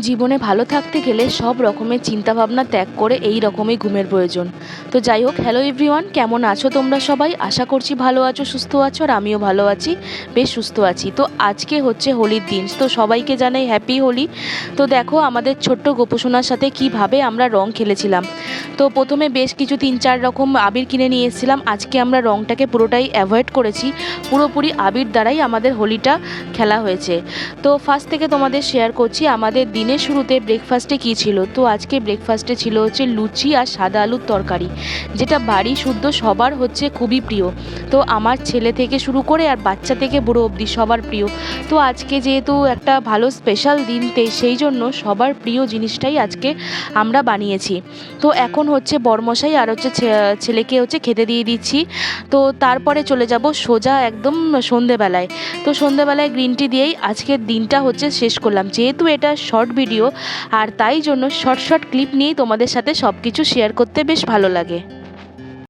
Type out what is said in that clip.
জীবনে ভালো থাকতে গেলে সব রকমের চিন্তাভাবনা ত্যাগ করে এই রকমই ঘুমের প্রয়োজন। তো যাই হোক, হ্যালো এভরিওয়ান, কেমন আছো তোমরা সবাই? আশা করছি ভালো আছো, সুস্থ আছো, আর আমিও ভালো আছি, বেশ সুস্থ আছি। তো আজকে হচ্ছে হোলির দিন, তো সবাইকে জানাই হ্যাপি হোলি। তো দেখো আমাদের ছোট্ট গোপসোনার সাথে কিভাবে আমরা রং খেলেছিলাম। তো প্রথমে বেশ কিছু 3-4 রকম আবির কিনে নিয়ে এসেছিলাম। আজকে আমরা রংটাকে পুরোটাই অ্যাভয়েড করেছি, পুরোপুরি আবির দ্বারাই আমাদের হোলিটা খেলা হয়েছে। তো ফার্স্ট থেকে তোমাদের শেয়ার করছি আমাদের দিনের শুরুতে ব্রেকফাস্টে কী ছিল। তো আজকে ব্রেকফাস্টে ছিল হচ্ছে লুচি আর সাদা আলুর তরকারি, যেটা বাড়ি শুদ্ধ সবার হচ্ছে খুবই প্রিয়। তো আমার ছেলে থেকে শুরু করে আর বাচ্চা থেকে বুড়ো অবধি সবার প্রিয়। তো আজকে যেহেতু একটা ভালো স্পেশাল দিনতে, সেই জন্য সবার প্রিয় জিনিসটাই আজকে আমরা বানিয়েছি। তো এখন হচ্ছে বরমশাই আর হচ্ছে ছেলেকে হচ্ছে খেতে দিয়ে দিচ্ছি। তো তারপরে চলে যাব সোজা একদম সন্ধেবেলায়। তো সন্ধেবেলায় গ্রিন টি দিয়েই আজকের দিনটা হচ্ছে শেষ করলাম। যেহেতু এটা শর্ট ভিডিও, আর তাই জন্য শর্ট শর্ট ক্লিপ নিয়েই তোমাদের সাথে সব কিছু শেয়ার করতে বেশ ভালো লাগে।